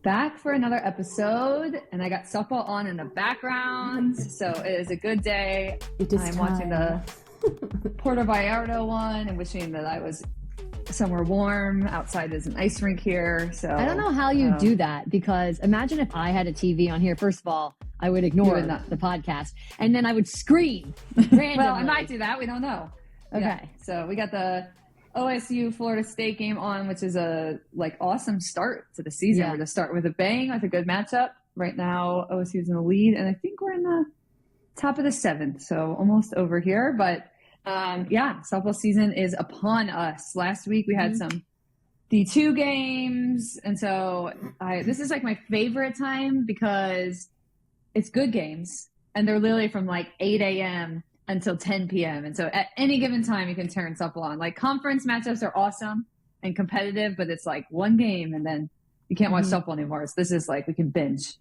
back for another episode, and I got softball on in the background, so it is a good day. I'm watching the Puerto Vallarta one and wishing that I was somewhere warm. Outside is an ice rink here, so I don't know how you do that, because imagine if I had a TV on here. First of all, I would ignore the podcast, and then I would scream randomly. Well, I might do that. We don't know. Okay. Yeah. So we got the OSU Florida State game on, which is a awesome start to the season. Yeah. We're going to start with a bang, with a good matchup. Right now, OSU's in the lead, and I think we're in the top of the 7th, so almost over here. But softball season is upon us. Last week we had some D2 games, and so this is like my favorite time because it's good games, and they're literally from like 8 a.m. until 10 p.m. And so at any given time, you can turn softball on. Like, conference matchups are awesome and competitive, but it's like one game and then you can't watch softball anymore. So this is like, we can binge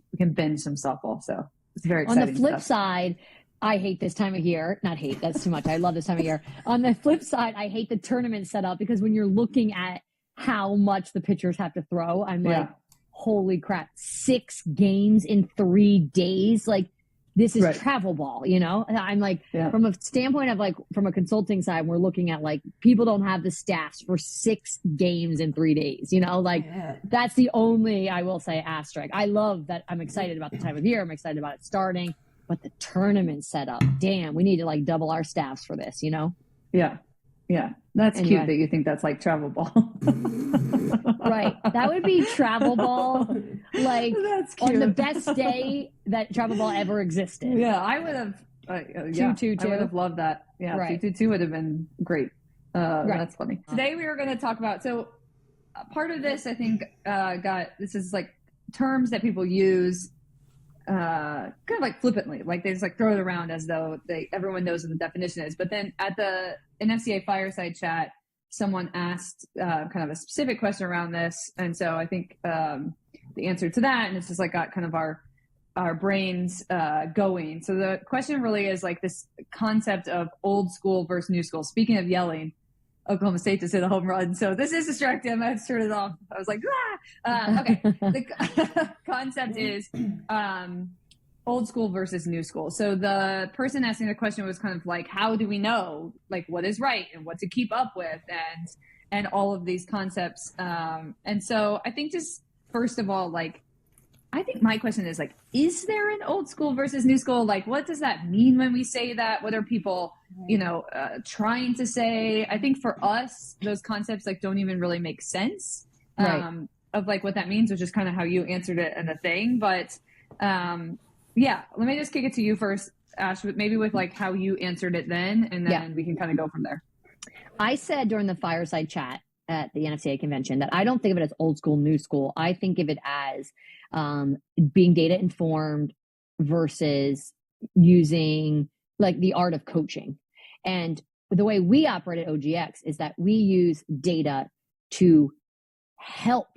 some softball. So it's very exciting. On the flip side, I hate this time of year. Not hate, that's too much. I love this time of year. On the flip side, I hate the tournament setup, because when you're looking at how much the pitchers have to throw, I'm like, holy crap, 6 games in 3 days. Like, this is travel ball, you know? I'm like, from a standpoint of like, from a consulting side, we're looking at like, people don't have the staffs for 6 games in 3 days, you know? Like, that's the only, I will say, asterisk. I love that. I'm excited about the time of year. I'm excited about it starting, but the tournament setup, damn, we need to like double our staffs for this, you know? Yeah. Yeah. That's cute that you think that's like travel ball. Right. That would be travel ball, like on the best day that travel ball ever existed. Yeah, I would have. 2-2-2. I would have loved that. Yeah, 2-2-2 would have been great. That's funny. Today we were going to talk about, so part of this, I think, this is like terms that people use kind of like flippantly, like they just like throw it around as though everyone knows what the definition is. But then at the NFCA fireside chat, someone asked kind of a specific question around this, and so I think the answer to that, and it's just like got kind of our brains going. So the question really is like this concept of old school versus new school. Speaking of yelling, Oklahoma State just hit a home run, so this is distracting. I had to turn it off. I was like, okay. The concept is old school versus new school. So the person asking the question was kind of like, how do we know like what is right and what to keep up with, and all of these concepts. And so I think, just first of all, like, I think my question is like, is there an old school versus new school? Like, what does that mean when we say that? What are people, trying to say? I think for us, those concepts like don't even really make sense of like what that means, which is kind of how you answered it in the thing. But let me just kick it to you first, Ash, maybe with like how you answered it then, and then we can kind of go from there. I said during the fireside chat at the NFCA convention that I don't think of it as old school, new school. I think of it as being data informed versus using like the art of coaching. And the way we operate at OGX is that we use data to help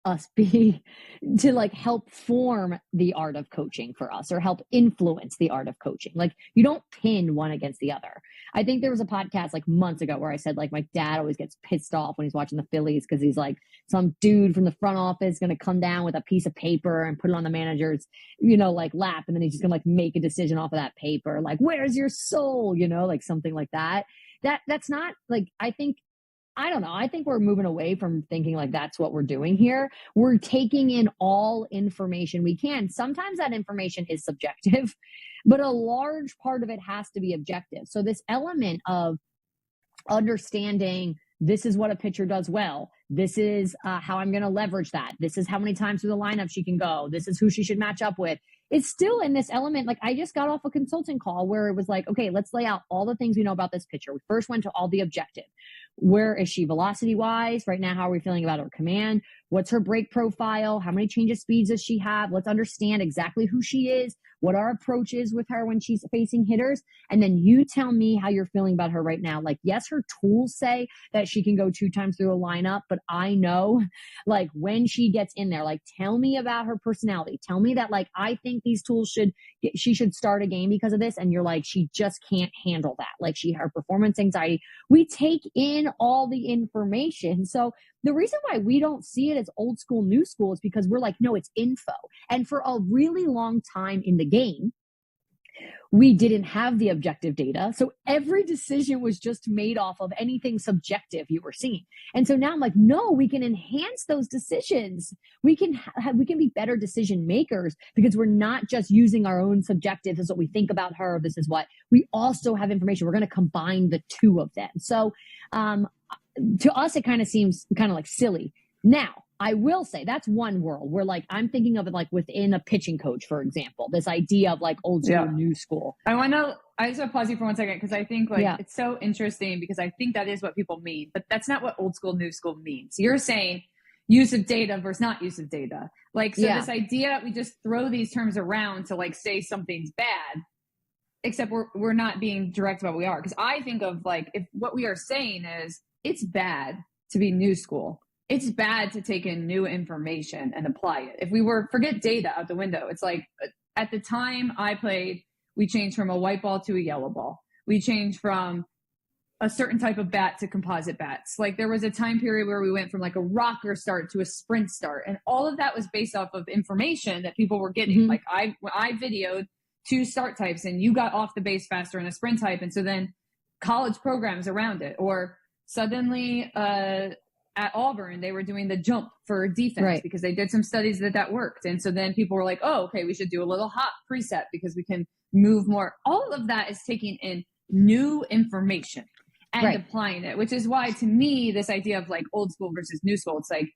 us to like help form the art of coaching for us, or help influence the art of coaching. Like, you don't pin one against the other. I think there was a podcast like months ago where I said like, my dad always gets pissed off when he's watching the Phillies, because he's like, some dude from the front office going to come down with a piece of paper and put it on the manager's, like lap. And then he's just going to like make a decision off of that paper. Like, where's your soul? Like something like that. That's not like, I don't know. I think we're moving away from thinking like that's what we're doing here. We're taking in all information we can. Sometimes that information is subjective, but a large part of it has to be objective. So this element of understanding, this is what a pitcher does well. This is how I'm going to leverage that. This is how many times through the lineup she can go. This is who she should match up with. It's still in this element. Like, I just got off a consulting call where it was like, okay, let's lay out all the things we know about this pitcher. We first went to all the objective. Where is she velocity wise right now? How are we feeling about her command? What's her break profile? How many change of speeds does she have? Let's understand exactly who she is, what our approach is with her when she's facing hitters. And then you tell me how you're feeling about her right now. Like, yes, her tools say that she can go 2 times through a lineup, but I know like when she gets in there, like tell me about her personality. Tell me that like, I think these tools she should start a game because of this. And you're like, she just can't handle that. Like her performance anxiety. We take in all the information. So the reason why we don't see it as old school, new school is because we're like, no, it's info. And for a really long time in the game, we didn't have the objective data. So every decision was just made off of anything subjective you were seeing. And so now I'm like, no, we can enhance those decisions. We can be better decision makers because we're not just using our own subjective. This is what we think about her. This is what we also have information. We're going to combine the two of them. So, to us, it kind of seems kind of like silly. Now, I will say that's one world where like I'm thinking of it like within a pitching coach, for example, this idea of like old school, new school. I just want to pause you for 1 second because I think like it's so interesting because I think that is what people mean, but that's not what old school, new school means. You're saying use of data versus not use of data. Like, so this idea that we just throw these terms around to like say something's bad, except we're not being direct about what we are. Because I think of like, if what we are saying is it's bad to be new school. It's bad to take in new information and apply it. If we forget data out the window, it's like at the time I played, we changed from a white ball to a yellow ball. We changed from a certain type of bat to composite bats. Like there was a time period where we went from like a rocker start to a sprint start. And all of that was based off of information that people were getting. Mm-hmm. Like I videoed 2 start types and you got off the base faster in a sprint type. And so then college programs around it, or suddenly, at Auburn, they were doing the jump for defense because they did some studies that worked. And so then people were like, oh, okay, we should do a little hop preset because we can move more. All of that is taking in new information and applying it, which is why to me, this idea of like old school versus new school, it's like,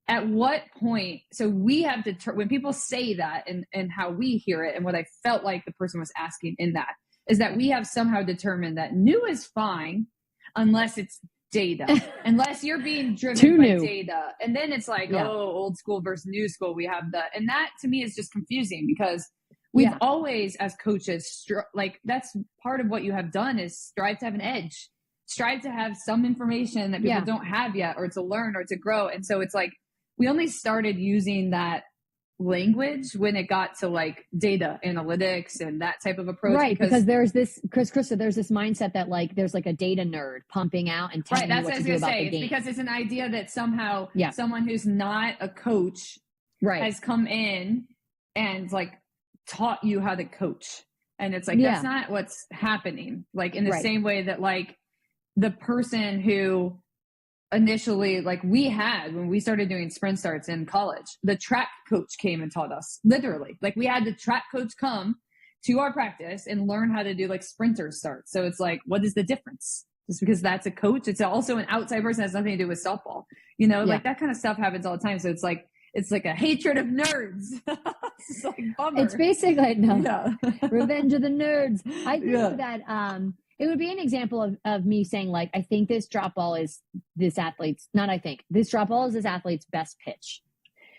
at what point, so we have to, when people say that and how we hear it and what I felt like the person was asking in that is that we have somehow determined that new is fine unless it's data, unless you're being driven by data. And then it's like, old school versus new school. We have that. And that to me is just confusing because we've always, as coaches, like that's part of what you have done is strive to have an edge, strive to have some information that people don't have yet, or to learn or to grow. And so it's like, we only started using that language when it got to like data analytics and that type of approach, right? Because there's this, Krista, there's this mindset that like there's like a data nerd pumping out and telling you what to do about the game. Because it's an idea that somehow someone who's not a coach has come in and like taught you how to coach, and it's like that's not what's happening. Like in the same way that like the person who initially, like we had when we started doing sprint starts in college, the track coach came and taught us, literally. Like we had the track coach come to our practice and learn how to do like sprinter starts. So it's like, what is the difference? Just because that's a coach, it's also an outside person, has nothing to do with softball, like that kind of stuff happens all the time. So it's like a hatred of nerds. It's like bummer. It's basically revenge of the nerds. I think that it would be an example of me saying, like, I think this drop ball is this athlete's, not I think, this drop ball is this athlete's best pitch.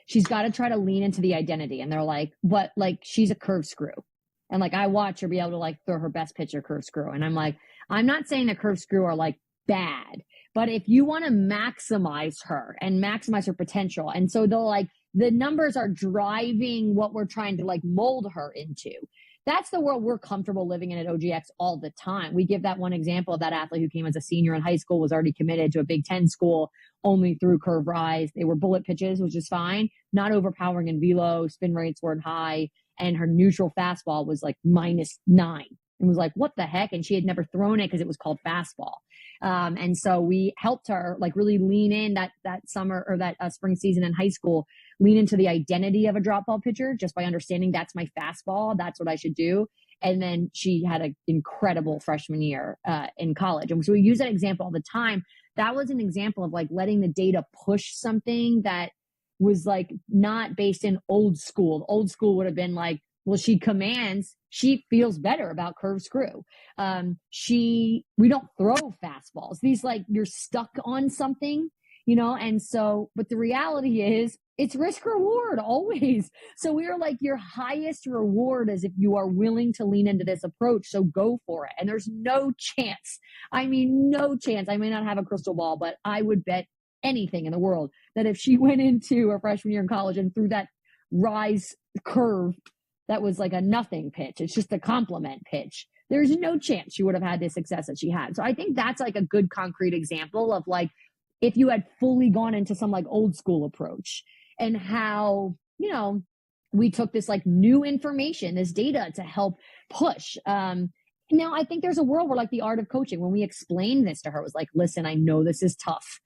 She's got to try to lean into the identity. And they're like, what? Like, she's a curve screw. And like, I watch her be able to like throw her best pitch or curve screw. And I'm like, I'm not saying that curve screw are like bad, but if you want to maximize her and maximize her potential. And so they'll like, the numbers are driving what we're trying to like mold her into. That's the world we're comfortable living in at OGX all the time. We give that one example of that athlete who came as a senior in high school, was already committed to a Big Ten school only through curve rise. They were bullet pitches, which is fine, not overpowering in velo, spin rates weren't high, and her neutral fastball was like -9. It was like, what the heck? And she had never thrown it because it was called fastball. And so we helped her like really lean in that summer or that spring season in high school, lean into the identity of a drop ball pitcher just by understanding that's my fastball. That's what I should do. And then she had an incredible freshman year in college. And so we use that example all the time. That was an example of like letting the data push something that was like not based in old school. Old school would have been like, well, she commands, she feels better about curve screw. We don't throw fastballs. These like, you're stuck on something, and so, but the reality is It's risk reward always. So we are like, your highest reward is if you are willing to lean into this approach. So go for it. And there's no chance. I mean, no chance. I may not have a crystal ball, but I would bet anything in the world that if she went into her freshman year in college and threw that rise curve that was like a nothing pitch, it's just a compliment pitch, there's no chance she would have had the success that she had. So I think that's like a good concrete example of like, if you had fully gone into some like old school approach and how, you know, we took this like new information, this data to help push. Now I think there's a world where like the art of coaching, when we explained this to her, was like, listen, I know this is tough.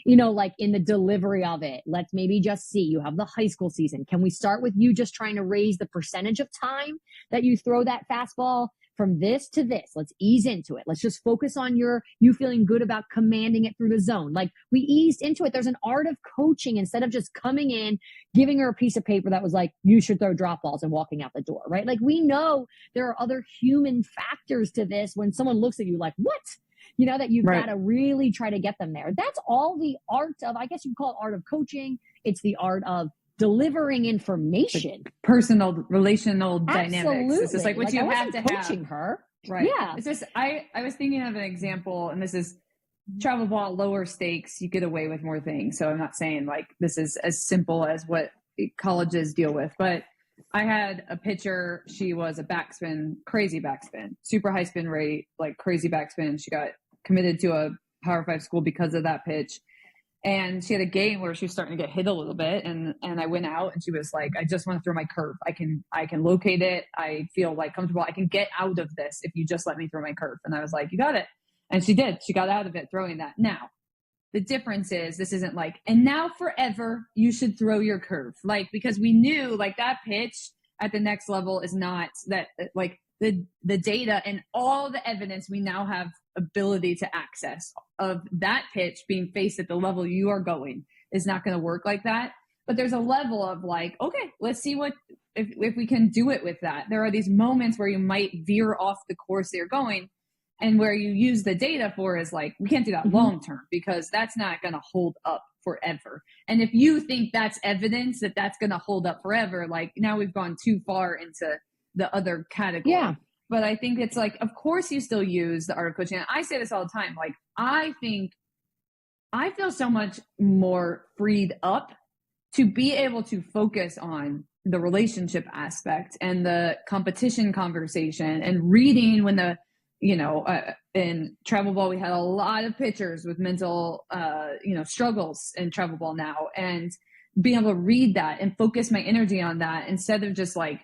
You know, like in the delivery of it, let's maybe just see, you have the high school season. Can we start with you just trying to raise the percentage of time that you throw that fastball from this to this? Let's ease into it. Let's just focus on you feeling good about commanding it through the zone. Like we eased into it. There's an art of coaching instead of just coming in, giving her a piece of paper that was like, you should throw drop balls and walking out the door, right? Like we know there are other human factors to this when someone looks at you like, what? You know, that you've got to really try to get them there. That's all the art of, I guess you'd call it art of coaching. It's the art of delivering information. Personal, relational dynamics. Absolutely. It's just like what you have to have. Coaching her. Right. Yeah. It's just, I was thinking of an example, and this is travel ball, lower stakes, you get away with more things. So I'm not saying like this is as simple as what colleges deal with, but I had a pitcher. She was a backspin, crazy backspin, super high spin rate, like crazy backspin. She got committed to a Power 5 school because of that pitch. And she had a game where she was starting to get hit a little bit. And I went out and she was like, I just want to throw my curve. I can locate it. I feel like comfortable. I can get out of this if you just let me throw my curve. And I was like, you got it. And she did. She got out of it throwing that. Now, the difference is this isn't like, and now forever you should throw your curve. Like, because we knew like that pitch at the next level is not that, like the data and all the evidence we now have ability to access of that pitch being faced at the level you are going is not going to work like that. But there's a level of like, okay, let's see what, if we can do it with that. There are these moments where you might veer off the course that you're going, and where you use the data for is like, we can't do that long term because that's not going to hold up forever. And if you think that's evidence that that's going to hold up forever, like now we've gone too far into the other category. Yeah. But I think it's like, of course you still use the art of coaching. And I say this all the time. Like, I think I feel so much more freed up to be able to focus on the relationship aspect and the competition conversation and reading when the, in travel ball, we had a lot of pitchers with mental, struggles in travel ball now, and being able to read that and focus my energy on that instead of just like,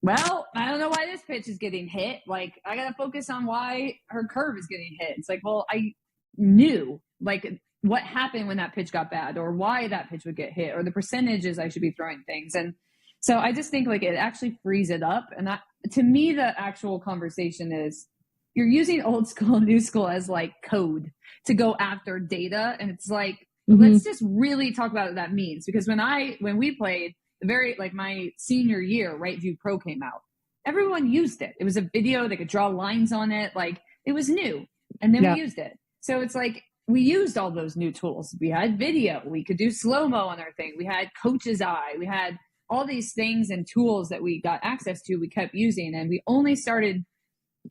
well, I don't know why this pitch is getting hit. Like, I got to focus on why her curve is getting hit. It's like, well, I knew like what happened when that pitch got bad or why that pitch would get hit or the percentages I should be throwing things. And so I just think like it actually frees it up. And that, to me, the actual conversation is you're using old school, new school as like code to go after data. And it's like, let's just really talk about what that means. Because when we played my senior year, Right View Pro came out, everyone used it. It was a video. They could draw lines on it. Like it was new. And then we used it. So it's like, we used all those new tools. We had video. We could do slow-mo on our thing. We had Coach's Eye. We had all these things and tools that we got access to, we kept using. And we only started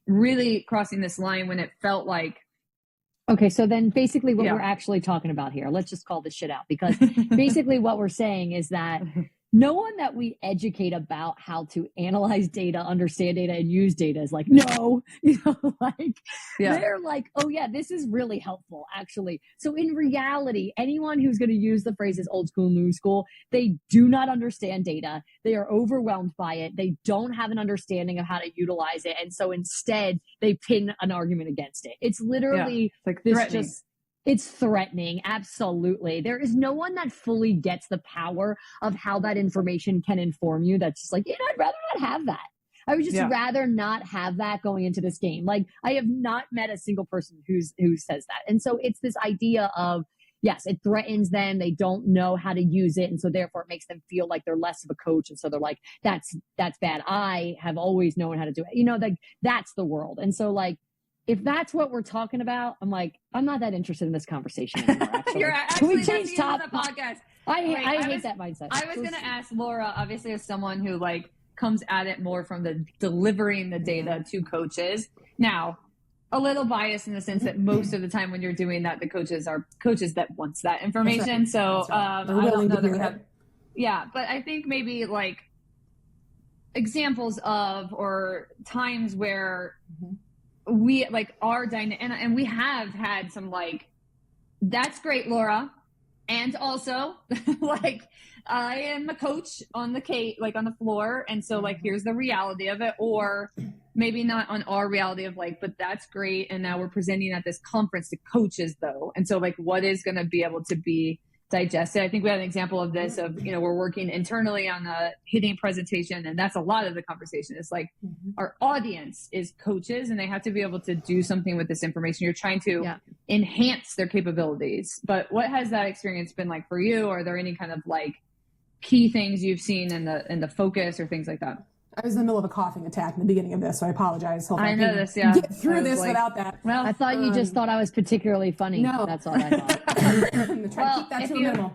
really crossing this line when it felt like. Okay, so then basically what we're actually talking about here, let's just call this shit out, because basically what we're saying is that no one that we educate about how to analyze data, understand data, and use data is like, no, they're like, oh yeah, this is really helpful, actually. So in reality, anyone who's going to use the phrases old school, new school, they do not understand data. They are overwhelmed by it. They don't have an understanding of how to utilize it. And so instead, they pin an argument against it. It's literally like this it's threatening. Absolutely. There is no one that fully gets the power of how that information can inform you. That's just like, I'd rather not have that. I would just rather not have that going into this game. Like, I have not met a single person who says that. And so it's this idea of, yes, it threatens them. They don't know how to use it. And so therefore it makes them feel like they're less of a coach. And so they're like, that's bad. I have always known how to do it. Like that's the world. And so like, if that's what we're talking about, I'm like, I'm not that interested in this conversation anymore. Actually. You're actually, can we change the podcast? I hate that mindset. I was going to ask Laura, obviously, as someone who like comes at it more from the delivering the data to coaches. Now, a little biased in the sense that most of the time when you're doing that, the coaches are coaches that wants that information. Right. So I don't know that we have. Yeah, but I think maybe like examples of or times where we like our and we have had some like, that's great, Laura. And also like I am a coach on the floor. And so like, here's the reality of it, or maybe not on our reality of like, but that's great. And now we're presenting at this conference to coaches though. And so like, what is going to be able to be digested? I think we had an example of this of, we're working internally on a hitting presentation, and that's a lot of the conversation. It's like our audience is coaches and they have to be able to do something with this information. You're trying to enhance their capabilities. But what has that experience been like for you? Are there any kind of like key things you've seen in the focus or things like that? I was in the middle of a coughing attack in the beginning of this, so I apologize. I know this, get through this without that. Well, I thought you just thought I was particularly funny. No. That's all I thought. I'm trying to keep that to a minimal.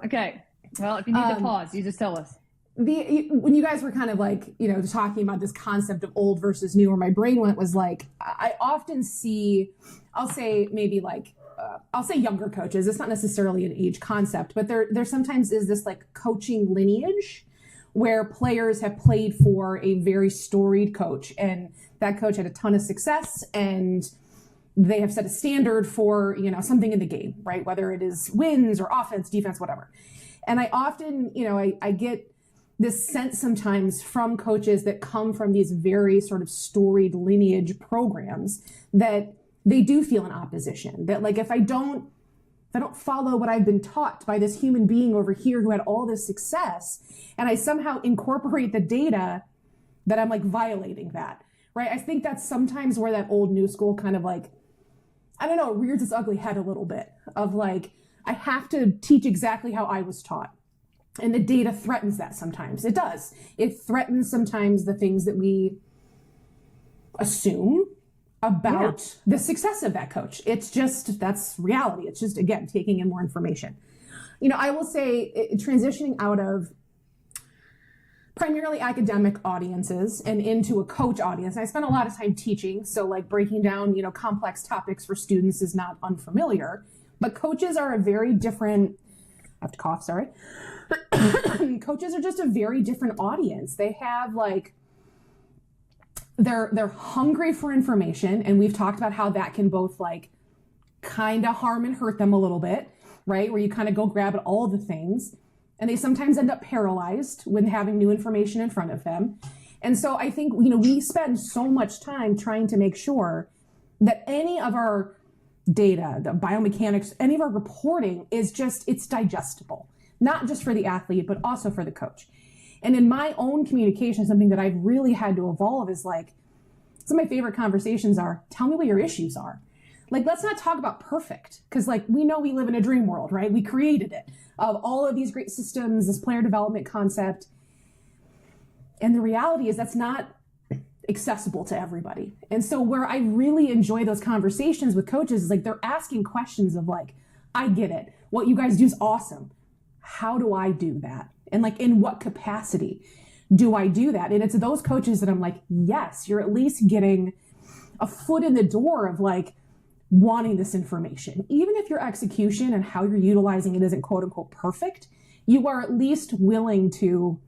Okay. Well, if you need to pause, you just tell us. When you guys were kind of like, talking about this concept of old versus new, where my brain went was like, I often see, I'll say maybe like, I'll say younger coaches. It's not necessarily an age concept, but there sometimes is this like coaching lineage where players have played for a very storied coach, and that coach had a ton of success, and they have set a standard for, something in the game, right? Whether it is wins or offense, defense, whatever. And I often, I get this sense sometimes from coaches that come from these very sort of storied lineage programs that they do feel an opposition, that like, if I don't follow what I've been taught by this human being over here who had all this success, and I somehow incorporate the data, that I'm like violating that, right? I think that's sometimes where that old new school kind of like, I don't know, rears its ugly head a little bit of like, I have to teach exactly how I was taught. And the data threatens that sometimes. It does. It threatens sometimes the things that we assume about the success of that coach. It's just, that's reality. It's just, again, taking in more information. I will say transitioning out of primarily academic audiences and into a coach audience. I spent a lot of time teaching, so like breaking down, complex topics for students is not unfamiliar, but coaches are a very different, I have to cough, sorry. Coaches are just a very different audience. They have like, they're hungry for information, and we've talked about how that can both like kind of harm and hurt them a little bit, right? Where you kind of go grab at all the things, and they sometimes end up paralyzed when having new information in front of them. And so I think, we spend so much time trying to make sure that any of our data, the biomechanics, any of our reporting is just, it's digestible, not just for the athlete, but also for the coach. And in my own communication, something that I've really had to evolve is like, some of my favorite conversations are, tell me what your issues are. Like, let's not talk about perfect, because like, we know we live in a dream world, right? We created it, of all of these great systems, this player development concept. And the reality is that's not accessible to everybody. And so where I really enjoy those conversations with coaches is like, they're asking questions of like, I get it. What you guys do is awesome. How do I do that? And like, in what capacity do I do that? And it's those coaches that I'm like, yes, you're at least getting a foot in the door of like wanting this information. Even if your execution and how you're utilizing it isn't quote unquote perfect, you are at least willing to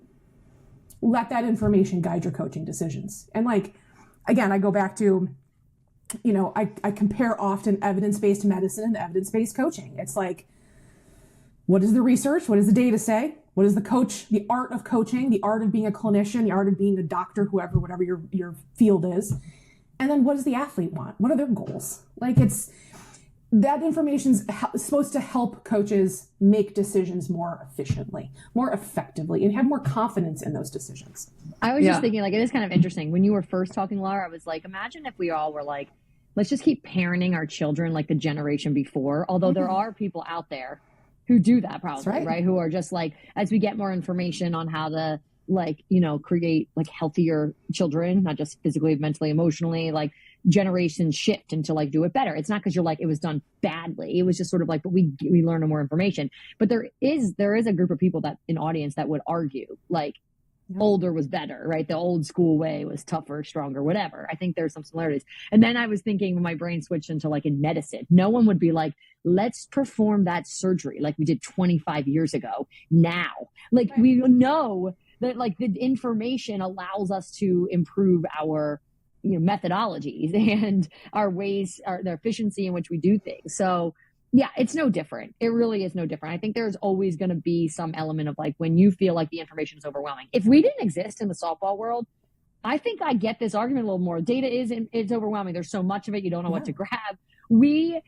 let that information guide your coaching decisions. And like, again, I go back to, I compare often evidence-based medicine and evidence-based coaching. It's like, what is the research? What does the data say? What is the art of coaching, the art of being a clinician, the art of being a doctor, whatever your field is. And then what does the athlete want? What are their goals? Like, it's that information's supposed to help coaches make decisions more efficiently, more effectively, and have more confidence in those decisions. I was just thinking, like, it is kind of interesting. When you were first talking, Laura, I was like, imagine if we all were like, let's just keep parenting our children like the generation before. Although there are people out there who do that probably, right? Who are just like, as we get more information on how to like, create like healthier children, not just physically, mentally, emotionally, like generations shift and to like do it better. It's not because you're like, it was done badly. It was just sort of like, but we learn more information. But there is a group of people that in audience that would argue like older was better, right? The old school way was tougher, stronger, whatever. I think there's some similarities. And then I was thinking when my brain switched into like in medicine, no one would be like, let's perform that surgery like we did 25 years ago now. Like we know that like the information allows us to improve our methodologies and our ways, the efficiency in which we do things. So yeah, it's no different. It really is no different. I think there's always going to be some element of like when you feel like the information is overwhelming. If we didn't exist in the softball world, I think I get this argument a little more. Data it's overwhelming. There's so much of it. You don't know what to grab. We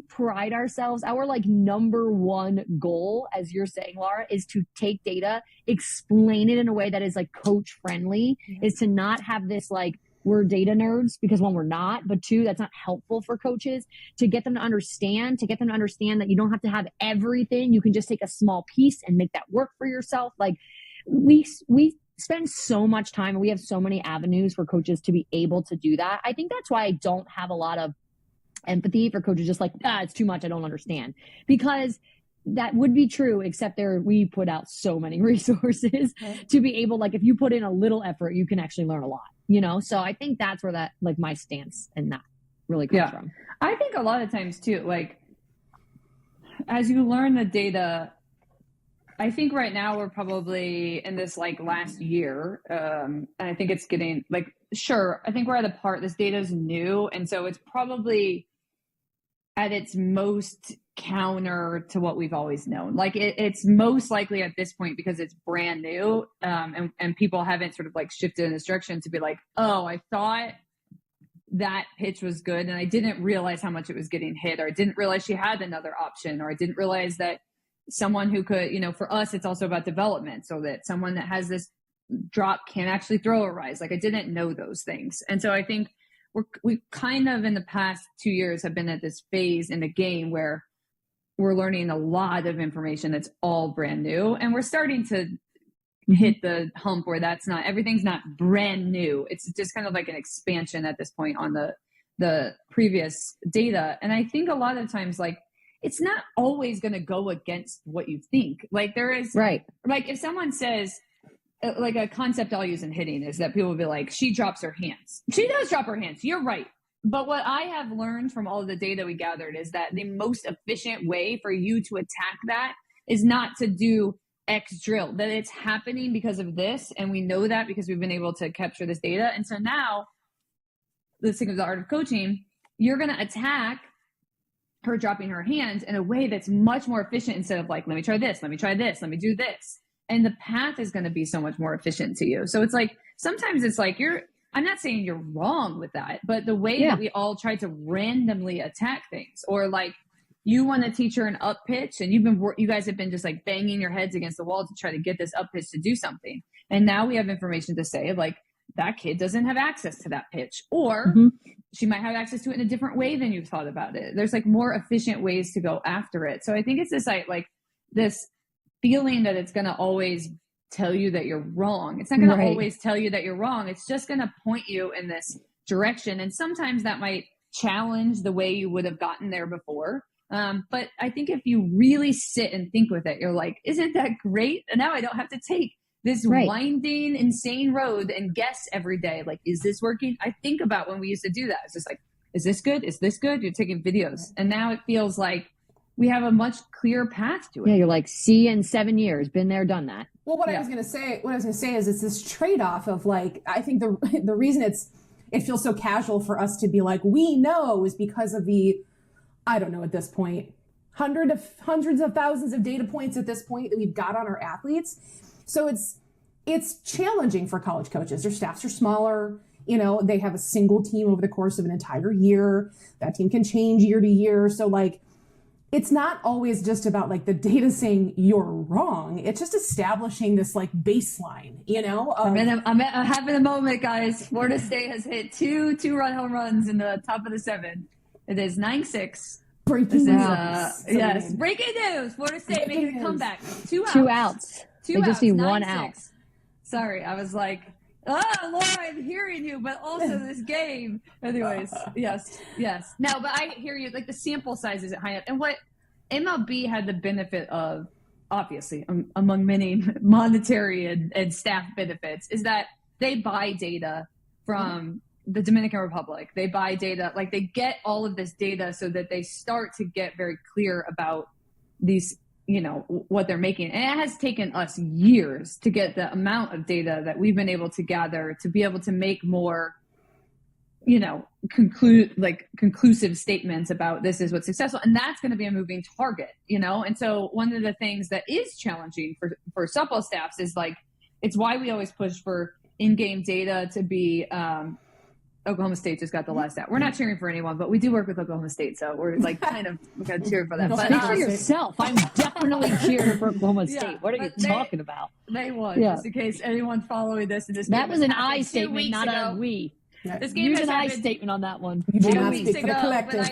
pride ourselves. Our like number one goal, as you're saying, Laura, is to take data, explain it in a way that is like coach friendly, is to not have this like, we're data nerds, because one, we're not, but two, that's not helpful for coaches, to get them to understand that you don't have to have everything. You can just take a small piece and make that work for yourself. Like we spend so much time and we have so many avenues for coaches to be able to do that. I think that's why I don't have a lot of empathy for coaches just like, it's too much, I don't understand. Because that would be true, except we put out so many resources to be able, like, if you put in a little effort, you can actually learn a lot, So I think that's where that, like, my stance and that really comes from. I think a lot of times too, like, as you learn the data, I think right now we're probably in this like last year. And I think it's getting like, sure, I think we're at a part, this data is new. And so it's probably at its most counter to what we've always known. Like it's most likely at this point because it's brand new, and people haven't sort of like shifted in this direction to be like, oh, I thought that pitch was good and I didn't realize how much it was getting hit, or I didn't realize she had another option, or I didn't realize that someone who could, for us, it's also about development, so that someone that has this drop can actually throw a rise. Like I didn't know those things. And so I think we kind of in the past 2 years have been at this phase in the game where we're learning a lot of information that's all brand new, and we're starting to hit the hump where everything's not brand new. It's just kind of like an expansion at this point on the previous data. And I think a lot of times, like, it's not always going to go against what you think. Like there is, right. Like if someone says, like a concept I'll use in hitting is that people will be like, she drops her hands. She does drop her hands. You're right. But what I have learned from all of the data we gathered is that the most efficient way for you to attack that is not to do X drill, that it's happening because of this. And we know that because we've been able to capture this data. And so now, let's think of the art of coaching, you're going to attack her dropping her hands in a way that's much more efficient instead of like, let me try this, let me try this, let me do this. And the path is going to be so much more efficient to you. So it's like, sometimes it's like I'm not saying you're wrong with that, but the way that we all try to randomly attack things, or like you want to teach her an up pitch and you guys have been just like banging your heads against the wall to try to get this up pitch to do something. And now we have information to say like, that kid doesn't have access to that pitch, or she might have access to it in a different way than you've thought about it. There's like more efficient ways to go after it. So I think it's this like this feeling that it's going to always tell you that you're wrong. It's not going to always tell you that you're wrong. It's just going to point you in this direction. And sometimes that might challenge the way you would have gotten there before. But I think if you really sit and think with it, you're like, isn't that great? And now I don't have to take this winding, insane road and guess every day, like, is this working? I think about when we used to do that. It's just like, is this good? Is this good? You're taking videos. And now it feels like we have a much clearer path to it. Yeah, you're like, see in 7 years, been there, done that. Well, what I was going to say is it's this trade-off of like, I think the reason it feels so casual for us to be like, we know, is because of I don't know at this point, hundreds of thousands of data points at this point that we've got on our athletes. So it's challenging for college coaches. Their staffs are smaller. They have a single team over the course of an entire year. That team can change year to year. So like, it's not always just about like the data saying you're wrong. It's just establishing this like baseline, I'm having a moment, guys. Florida State has hit two run home runs in the top of the 7. It is 9-6. Breaking news. Yes, breaking news. Florida State making a comeback. 2 outs. 2 outs. They just need 1 out. Sorry, I was like, oh, Laura, I'm hearing you, but also this game. Anyways, yes. No, but I hear you. Like the sample size isn't high enough. And what MLB had the benefit of, obviously, among many monetary and staff benefits, is that they buy data from the Dominican Republic. They buy data, like they get all of this data so that they start to get very clear about these, what they're making. And it has taken us years to get the amount of data that we've been able to gather to be able to make more, conclusive statements about this is what's successful. And that's going to be a moving target, And so one of the things that is challenging for softball staffs is like, it's why we always push for in-game data to be, Oklahoma State just got the last out. We're not cheering for anyone, but we do work with Oklahoma State, so we're like kind of going to cheer for them. But speak for yourself. I'm definitely cheering for Oklahoma State. What are you talking about? They won, just in case anyone's following this. And this that was an I statement, not a we. This game Use an I statement on that one. 2 weeks ago, but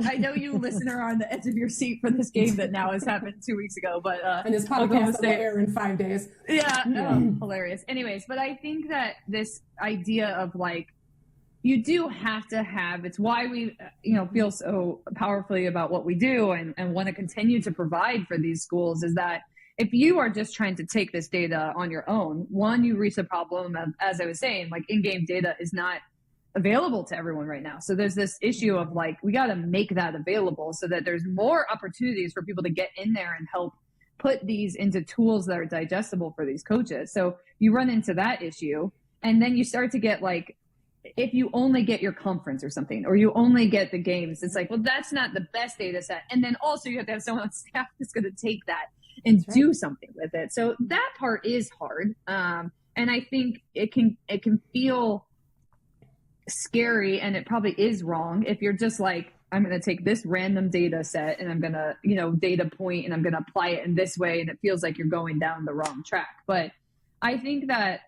I know you listener are on the edge of your seat for this game that now has happened 2 weeks ago. But and this podcast will air in 5 days. Hilarious. Anyways, but I think that this idea of like, you do have to have, it's why we, feel so powerfully about what we do and want to continue to provide for these schools, is that if you are just trying to take this data on your own, one, you reach the problem of, as I was saying, like in-game data is not available to everyone right now. So there's this issue of like, we got to make that available so that there's more opportunities for people to get in there and help put these into tools that are digestible for these coaches. So you run into that issue, and then you start to get like, if you only get your conference or something, or you only get the games, it's like, well, that's not the best data set. And then also you have to have someone on staff that's going to take that and do something with it. So that part is hard. And I think it can feel scary, and it probably is wrong if you're just like, I'm going to take this random data set and I'm going to, data point, and I'm going to apply it in this way. And it feels like you're going down the wrong track. But I think that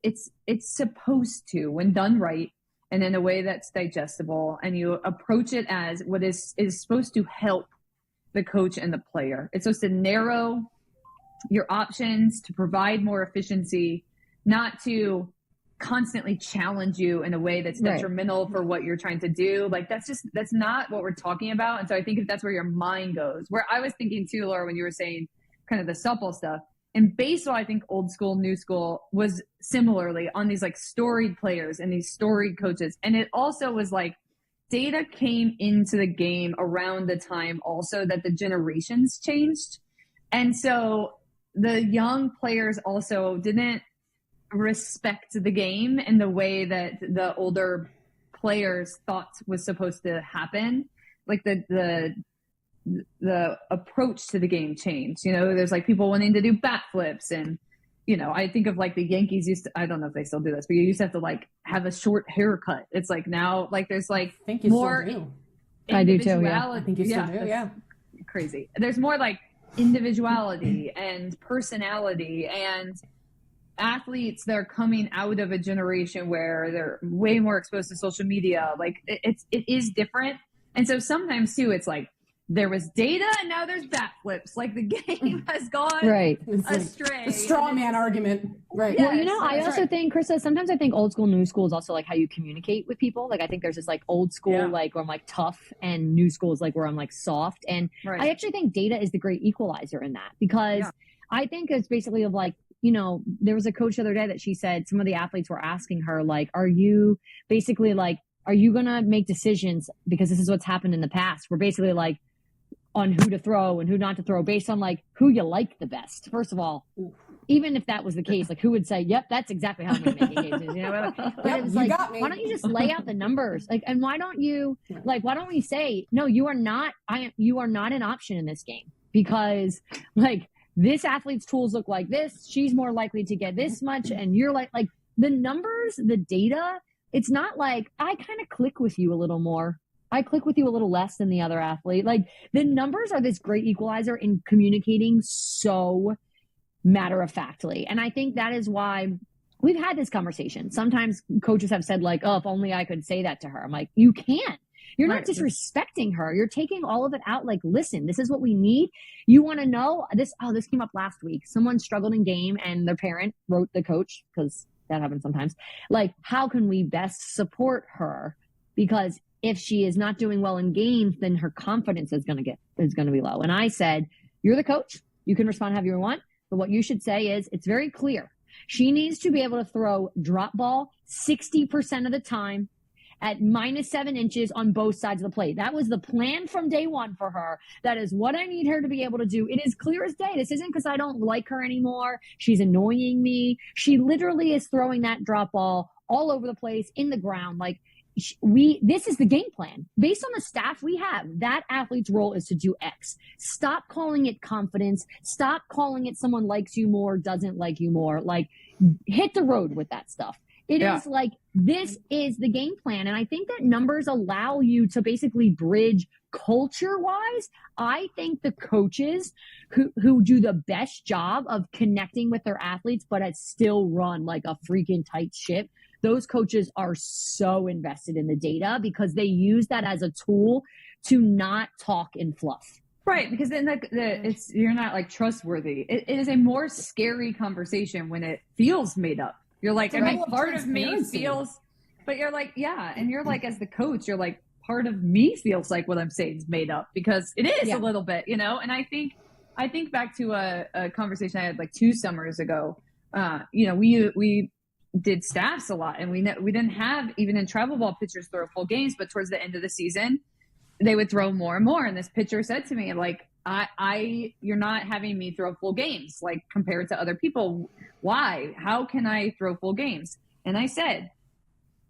it's supposed to, when done right and in a way that's digestible, and you approach it as what is supposed to help the coach and the player. It's supposed to narrow your options, to provide more efficiency, not to constantly challenge you in a way that's detrimental for what you're trying to do. Like that's not what we're talking about. And so I think if that's where your mind goes, where I was thinking too, Laura, when you were saying kind of the supple stuff, in baseball, I think old school, new school was similarly on these like storied players and these storied coaches. And it also was like data came into the game around the time also that the generations changed. And so the young players also didn't respect the game in the way that the older players thought was supposed to happen. Like the approach to the game changed. There's like people wanting to do bat flips, and I think of like the Yankees used to, I don't know if they still do this, but you used to have to like have a short haircut. It's like now like there's like more I do too. Yeah. I think you still do. Yeah. Crazy. There's more like individuality and personality, and athletes that are coming out of a generation where they're way more exposed to social media. Like it is different. And so sometimes too, it's like, there was data and now there's bat flips. Like the game has gone astray. The straw man argument. Right. Yes, well, I also think, Krista, sometimes I think old school, new school is also like how you communicate with people. Like I think there's this like old school, like where I'm like tough, and new school is like where I'm like soft. And I actually think data is the great equalizer in that, because I think it's basically of like, there was a coach the other day that she said some of the athletes were asking her, like, are you basically like, are you going to make decisions, because this is what's happened in the past. We're basically like, on who to throw and who not to throw based on like who you like the best. First of all, even if that was the case, like who would say, yep, that's exactly how I'm going to make a game. But it was like, why don't you just lay out the numbers? Like, and why don't we say, no, you are not an option in this game, because like this athlete's tools look like this. She's more likely to get this much. And you're like the numbers, the data, it's not like I kind of click with you a little more. I click with you a little less than the other athlete. Like the numbers are this great equalizer in communicating so matter-of-factly. And I think that is why we've had this conversation. Sometimes coaches have said like, oh, if only I could say that to her. I'm like, you can't. You're not disrespecting her. You're taking all of it out. Like, listen, this is what we need. You want to know this? Oh, this came up last week. Someone struggled in game and their parent wrote the coach, because that happens sometimes. Like, how can we best support her? Because if she is not doing well in games, then her confidence is going to be low. And I said, you're the coach. You can respond however you want. But what you should say is, it's very clear. She needs to be able to throw drop ball 60% of the time at -7 inches on both sides of the plate. That was the plan from day one for her. That is what I need her to be able to do. It is clear as day. This isn't because I don't like her anymore. She's annoying me. She literally is throwing that drop ball all over the place in the ground. Like, this is the game plan. Based on the staff we have, that athlete's role is to do X. Stop calling it confidence. Stop calling it someone likes you more, doesn't like you more. Like, hit the road with that stuff. It is like, this is the game plan. And I think that numbers allow you to basically bridge culture-wise. I think the coaches who do the best job of connecting with their athletes, but still run like a freaking tight ship, those coaches are so invested in the data because they use that as a tool to not talk in fluff. Right, because then you're not like trustworthy. It is a more scary conversation when it feels made up. You're like, I mean, part of me feels, but you're like, yeah, and you're like, as the coach, you're like, part of me feels like what I'm saying is made up because it is a little bit, you know. And I think back to a conversation I had like 2 summers ago. You know, we did staffs a lot, and we didn't have, even in travel ball, pitchers throw full games, but towards the end of the season they would throw more and more. And this pitcher said to me, like, you're not having me throw full games, like, compared to other people. Why? How can I throw full games? And I said,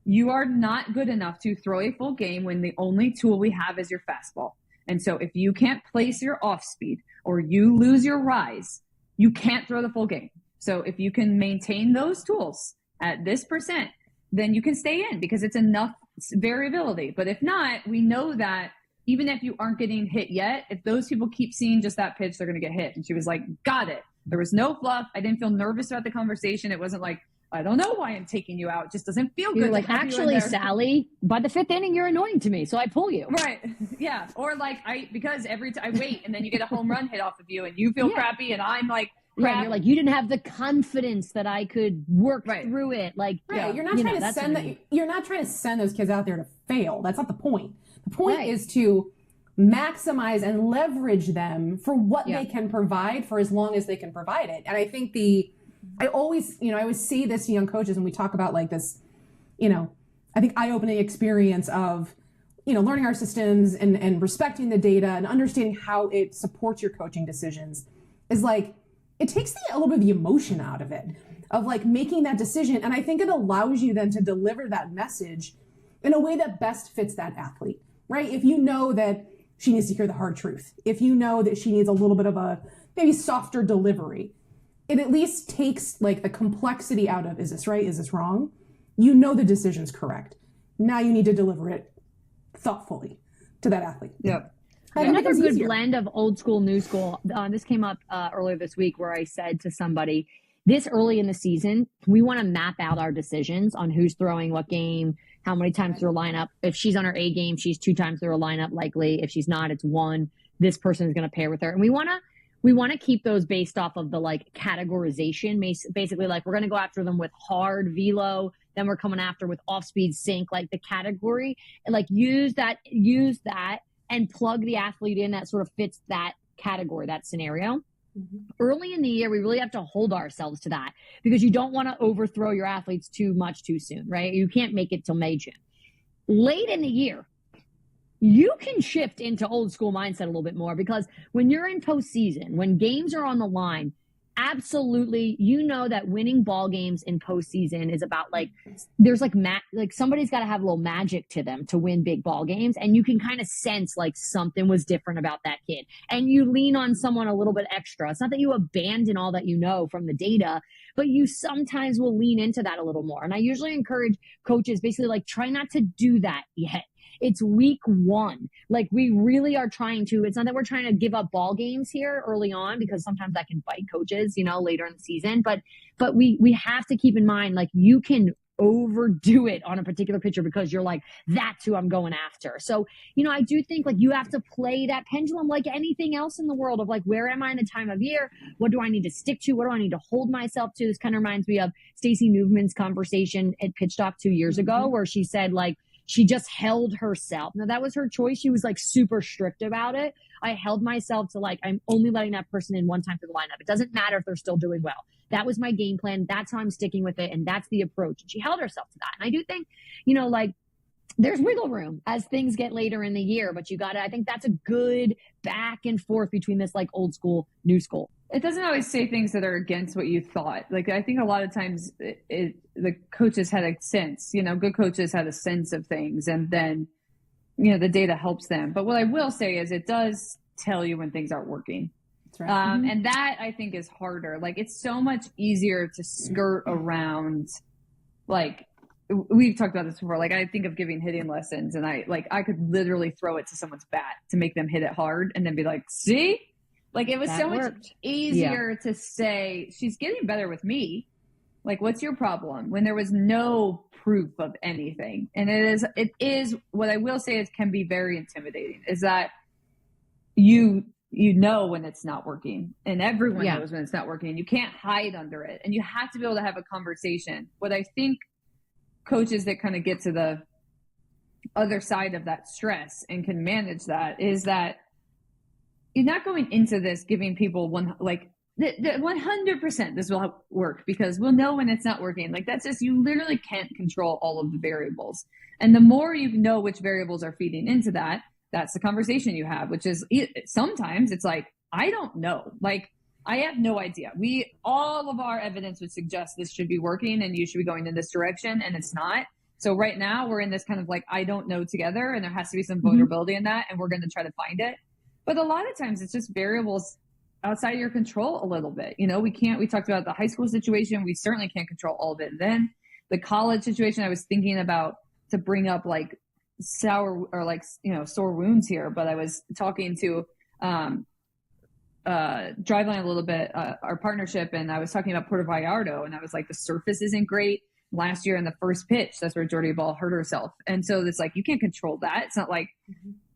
you are not good enough to throw a full game when the only tool we have is your fastball. And so if you can't place your off speed or you lose your rise, you can't throw the full game. So if you can maintain those tools at this %, then you can stay in because it's enough variability. But if not, we know that even if you aren't getting hit yet, if those people keep seeing just that pitch, they're going to get hit. And she was like, got it. There was no fluff. I didn't feel nervous about the conversation. It wasn't like, I don't know why I'm taking you out. It just doesn't feel good. You're like, actually, Sally, by the 5th inning, you're annoying to me, so I pull you. Right. Yeah. Or like, because every time I wait and then you get a home run hit off of you and you feel crappy and I'm like, crap. Yeah, you're like, you didn't have the confidence that I could work through it. Like, you're not trying to send you're not trying to send those kids out there to fail. That's not the point. The point is to maximize and leverage them for what they can provide for as long as they can provide it. And I think I always see this to young coaches and we talk about like this, I think eye-opening experience of, learning our systems and respecting the data and understanding how it supports your coaching decisions is like, it takes a little bit of the emotion out of it, of like making that decision. And I think it allows you then to deliver that message in a way that best fits that athlete, right? If you know that she needs to hear the hard truth, if you know that she needs a little bit of a maybe softer delivery, it at least takes like the complexity out of, is this right? Is this wrong? You know the decision's correct. Now you need to deliver it thoughtfully to that athlete. Yep. Another good blend of old school, new school. This came up earlier this week where I said to somebody, this early in the season, we want to map out our decisions on who's throwing what game, how many times through a lineup. If she's on her A game, she's 2 times through a lineup likely. If she's not, it's 1. This person is going to pair with her. And we want to keep those based off of the like categorization. Basically, like we're going to go after them with hard velo, then we're coming after with off speed sync, like the category, and like use that and plug the athlete in that sort of fits that category, that scenario. Mm-hmm. Early in the year, we really have to hold ourselves to that because you don't want to overthrow your athletes too much too soon, right? You can't make it till May, June. Late in the year, you can shift into old school mindset a little bit more because when you're in postseason, when games are on the line, absolutely, that winning ball games in postseason is about like, there's like somebody's got to have a little magic to them to win big ball games. And you can kind of sense like something was different about that kid. And you lean on someone a little bit extra. It's not that you abandon all that you know from the data, but you sometimes will lean into that a little more. And I usually encourage coaches basically like, try not to do that yet. It's week 1. Like we really are trying to, it's not that we're trying to give up ball games here early on because sometimes that can bite coaches, later in the season, but we have to keep in mind, like you can overdo it on a particular picture because you're like, that's who I'm going after. So, I do think like you have to play that pendulum like anything else in the world of like, where am I in the time of year? What do I need to stick to? What do I need to hold myself to? This kind of reminds me of Stacey Newman's conversation at Pitch Talk 2 years ago, where she said like, she just held herself. Now that was her choice. She was like super strict about it. I held myself to like, I'm only letting that person in one time through the lineup. It doesn't matter if they're still doing well. That was my game plan. That's how I'm sticking with it. And that's the approach. And she held herself to that. And I do think, like there's wiggle room as things get later in the year, but I think that's a good back and forth between this like old school, new school. It doesn't always say things that are against what you thought. Like, I think a lot of times the coaches had a sense, good coaches had a sense of things, and then, the data helps them. But what I will say is it does tell you when things aren't working. That's right. And that I think is harder. Like, it's so much easier to skirt around, like, we've talked about this before. Like, I think of giving hitting lessons, and I could literally throw it to someone's bat to make them hit it hard and then be like, see? Like, it was much easier to say, she's getting better with me. Like, what's your problem? When there was no proof of anything. And it is what I will say is can be very intimidating, is that you know when it's not working, and everyone knows when it's not working. You can't hide under it, and you have to be able to have a conversation. What I think coaches that kind of get to the other side of that stress and can manage that is that you're not going into this giving people 100% this will work, because we'll know when it's not working. Like, that's just, you literally can't control all of the variables. And the more you know which variables are feeding into that, that's the conversation you have, which is sometimes it's like, I don't know. Like, I have no idea. All of our evidence would suggest this should be working and you should be going in this direction, and it's not. So right now we're in this kind of like, I don't know together, and there has to be some vulnerability in that, and we're going to try to find it. But a lot of times it's just variables outside of your control a little bit. We talked about the high school situation. We certainly can't control all of it. And then the college situation, I was thinking about to bring up like sore wounds here, but I was talking to Driveline a little bit, our partnership, and I was talking about Puerto Vallarta, and I was like, the surface isn't great. Last year in the first pitch, that's where Jordy Ball hurt herself. And so it's like, you can't control that. It's not like,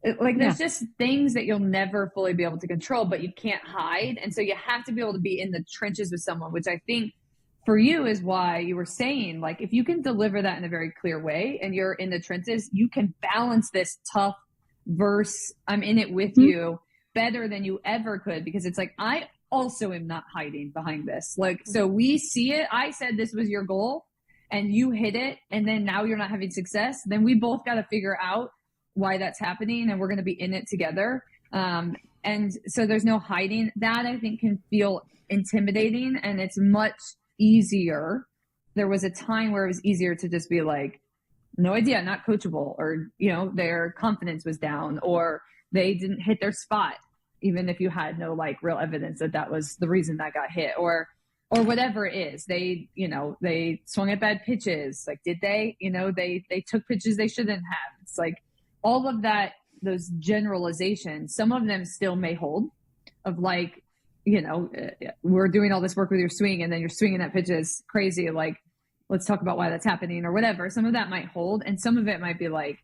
there's just things that you'll never fully be able to control, but you can't hide. And so you have to be able to be in the trenches with someone, which I think for you is why you were saying, like, if you can deliver that in a very clear way and you're in the trenches, you can balance this tough verse, I'm in it with you, better than you ever could, because it's like, I also am not hiding behind this. Like, so we see it. I said this was your goal and you hit it, and then now you're not having success. Then we both got to figure out why that's happening, and we're going to be in it together. And so there's no hiding. That I think can feel intimidating, and it's much easier. There was a time where it was easier to just be like, no idea, not coachable, or, their confidence was down, or they didn't hit their spot, even if you had no like real evidence that was the reason that got hit, or whatever it is. They swung at bad pitches. Like, did they, they took pitches they shouldn't have. It's like, all of that, those generalizations, some of them still may hold, of like, we're doing all this work with your swing, and then your swinging that pitch is crazy. Like, let's talk about why that's happening, or whatever. Some of that might hold, and some of it might be like,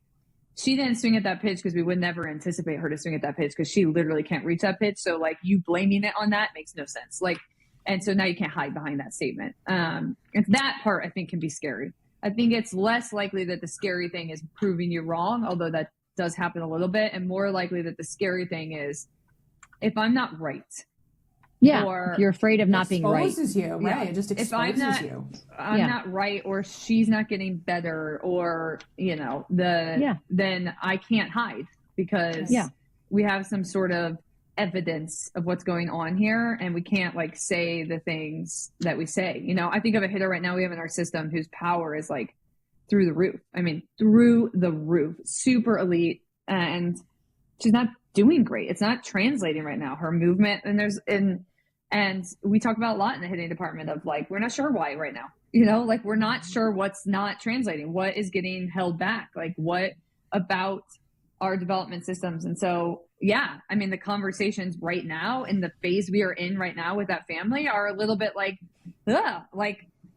she didn't swing at that pitch because we would never anticipate her to swing at that pitch, because she literally can't reach that pitch. So like, you blaming it on that makes no sense. Like, and so now you can't hide behind that statement. And that part I think can be scary. I think it's less likely that the scary thing is proving you wrong, although that does happen a little bit, and more likely that the scary thing is if I'm not right. Yeah, or if you're afraid of not being right. Exposes you, right? Yeah. It just exposes you. I'm not right, or she's not getting better, or, then I can't hide, because we have some sort of evidence of what's going on here, and we can't like say the things that we say. I think of a hitter right now we have in our system whose power is like through the roof. I mean, through the roof, super elite, and she's not doing great. It's not translating right now, her movement. And we talk about a lot in the hitting department of like, we're not sure why right now, like, we're not sure what's not translating, what is getting held back, like what about our development systems. And so, I mean, the conversations right now in the phase we are in right now with that family are a little bit like,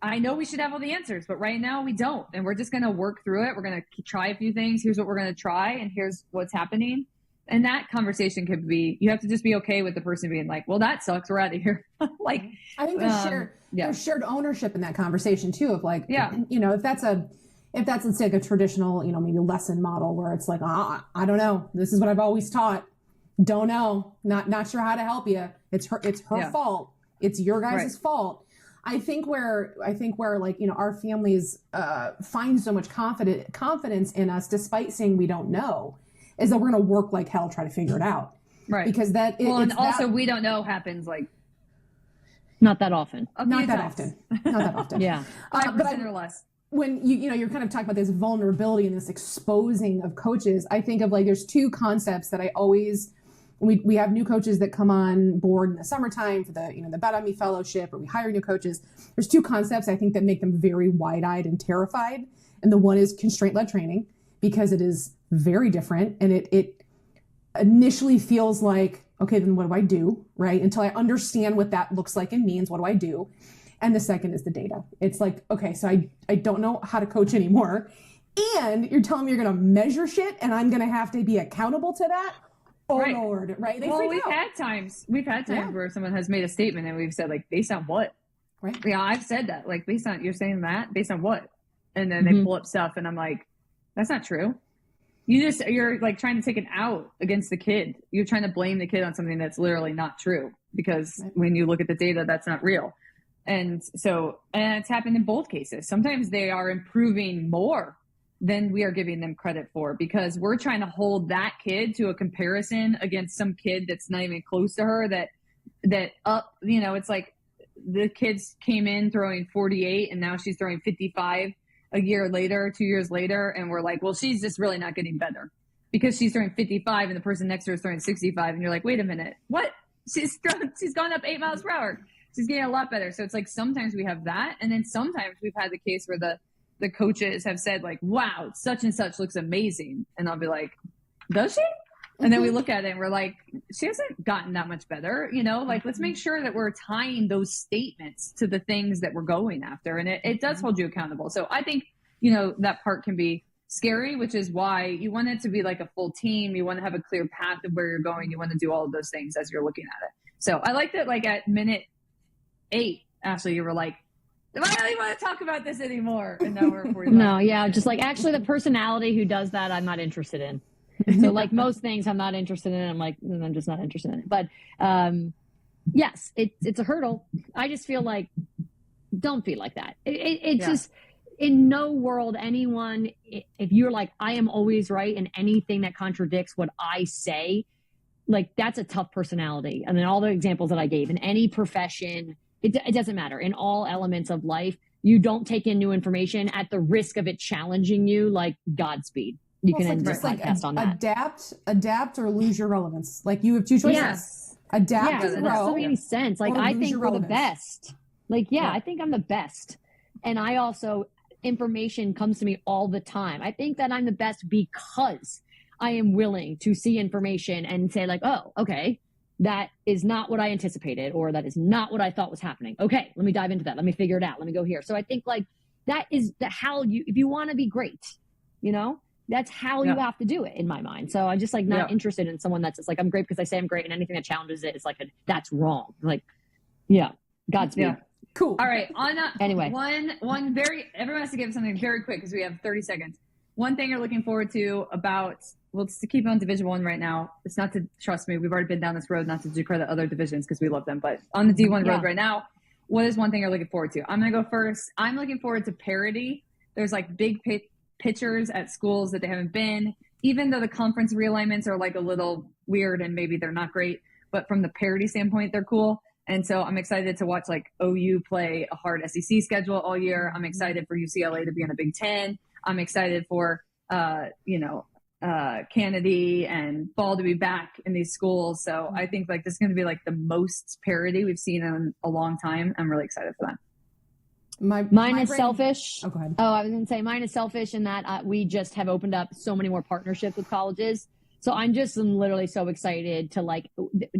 I know we should have all the answers, but right now we don't. And we're just going to work through it. We're going to try a few things. Here's what we're going to try. And here's what's happening. And that conversation could be, you have to just be okay with the person being like, well, that sucks. We're out of here. Like, I think there's shared ownership in that conversation too, of like, you know, if that's let's say like a traditional, you know, maybe lesson model where it's like, I don't know, this is what I've always taught. Don't know, not sure how to help you. It's her fault. It's your guys' fault. I think where like, you know, our families find so much confidence in us despite saying we don't know is that we're going to work like hell try to figure it out. Right. Because and also we don't know happens like not that often. Not that often. Yeah. 5% or less. When you know, you're kind of talking about this vulnerability and this exposing of coaches, I think of like, there's two concepts that I always, we have new coaches that come on board in the summertime for the, you know, the Bet on Me fellowship, or we hire new coaches. There's two concepts I think that make them very wide-eyed and terrified. And the one is constraint-led training, because it is very different. And it initially feels like, okay, then what do I do? Right. Until I understand what that looks like and means, what do I do? And the second is the data. It's like, okay, so I don't know how to coach anymore. And you're telling me you're going to measure shit and I'm going to have to be accountable to that? Oh, right. Lord, right? We've had times where someone has made a statement and we've said, like, based on what? Right. Yeah, I've said that. Like, based on, you're saying that? Based on what? And then they pull up stuff and I'm like, that's not true. You're like trying to take an out against the kid. You're trying to blame the kid on something that's literally not true, because when you look at the data, that's not real. And so, and it's happened in both cases. Sometimes they are improving more than we are giving them credit for, because we're trying to hold that kid to a comparison against some kid that's not even close to her, you know, it's like the kids came in throwing 48 and now she's throwing 55 a year later, 2 years later. And we're like, well, she's just really not getting better because she's throwing 55 and the person next to her is throwing 65. And you're like, wait a minute, what? She's gone up 8 miles per hour. She's getting a lot better. So it's like, sometimes we have that. And then sometimes we've had the case where the coaches have said like, wow, such and such looks amazing. And I'll be like, does she? And then we look at it and we're like, she hasn't gotten that much better. You know, like, let's make sure that we're tying those statements to the things that we're going after. And it does hold you accountable. So I think, you know, that part can be scary, which is why you want it to be like a full team. You want to have a clear path of where you're going. You want to do all of those things as you're looking at it. So I like that, like at minute 8, Ashley, you were like, I don't even want to talk about this anymore. And now we're 45. No, yeah, just like, actually the personality who does that, I'm not interested in. So like most things I'm not interested in. I'm like, I'm just not interested in it. But yes, it's a hurdle. I just feel like, don't feel like that. It's just, in no world, anyone, if you're like, I am always right, and anything that contradicts what I say, like, that's a tough personality. And then all the examples that I gave in any profession, it doesn't matter. In all elements of life, you don't take in new information at the risk of it challenging you. Like, Godspeed. You can end this podcast on that. Adapt or lose your relevance. Like, you have two choices. Yes. Adapt. Yeah, it doesn't make any sense. Like, I think we're the best. Like, I think I'm the best. And I also, information comes to me all the time. I think that I'm the best because I am willing to see information and say like, oh, okay, that is not what I anticipated, or that is not what I thought was happening. Okay, let me dive into that. Let me figure it out. Let me go here. So I think like that is how you, if you want to be great, you know, that's how you have to do it in my mind. So I'm just like not interested in someone that's just like, I'm great because I say I'm great, and anything that challenges it is like, that's wrong. Like, Godspeed. Yeah. Cool. All right. Anyway, one very, everyone has to give something very quick because we have 30 seconds. One thing you're looking forward to about, well, it's to keep on Division 1 right now. It's not to, trust me, we've already been down this road, not to discredit other divisions because we love them, but on the D1 road right now, what is one thing you're looking forward to? I'm going to go first. I'm looking forward to parity. There's like big pitchers at schools that they haven't been, even though the conference realignments are like a little weird and maybe they're not great, but from the parity standpoint, they're cool. And so I'm excited to watch like OU play a hard SEC schedule all year. I'm excited for UCLA to be in a Big Ten. I'm excited for, Kennedy and Ball to be back in these schools. So I think like this is going to be like the most parity we've seen in a long time. I'm really excited for that. Mine is selfish. Oh, go ahead. I was going to say mine is selfish in that we just have opened up so many more partnerships with colleges. So I'm literally so excited to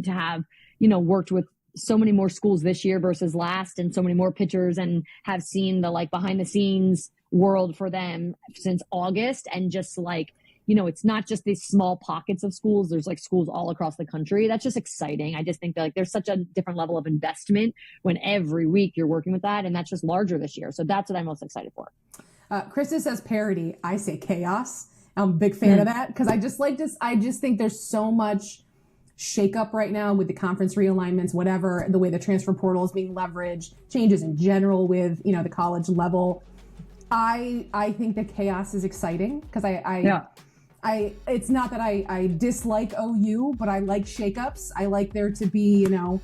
have, worked with so many more schools this year versus last, and so many more pitchers, and have seen the like behind the scenes world for them since August. And just like, you know, it's not just these small pockets of schools. There's like schools all across the country. That's just exciting. I just think that like there's such a different level of investment when every week you're working with that. And that's just larger this year. So that's what I'm most excited for. Krista says parody. I say chaos. I'm a big fan of that because I just think there's so much shakeup right now with the conference realignments, whatever, the way the transfer portal is being leveraged, changes in general with, you know, the college level. I think that chaos is exciting because it's not that I dislike OU, but I like shakeups. I like there to be, you know,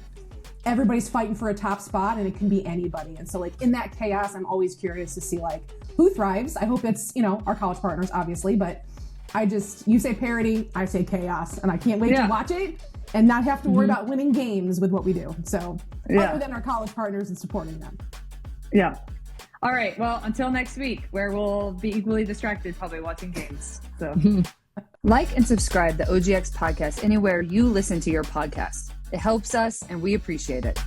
everybody's fighting for a top spot and it can be anybody. And so like in that chaos, I'm always curious to see like who thrives. I hope it's, you know, our college partners, obviously, but you say parody, I say chaos, and I can't wait to watch it and not have to worry about winning games with what we do. So other than our college partners and supporting them. Yeah. All right. Well, until next week, where we'll be equally distracted, probably watching games. So, like and subscribe the OGX podcast anywhere you listen to your podcast. It helps us, and we appreciate it.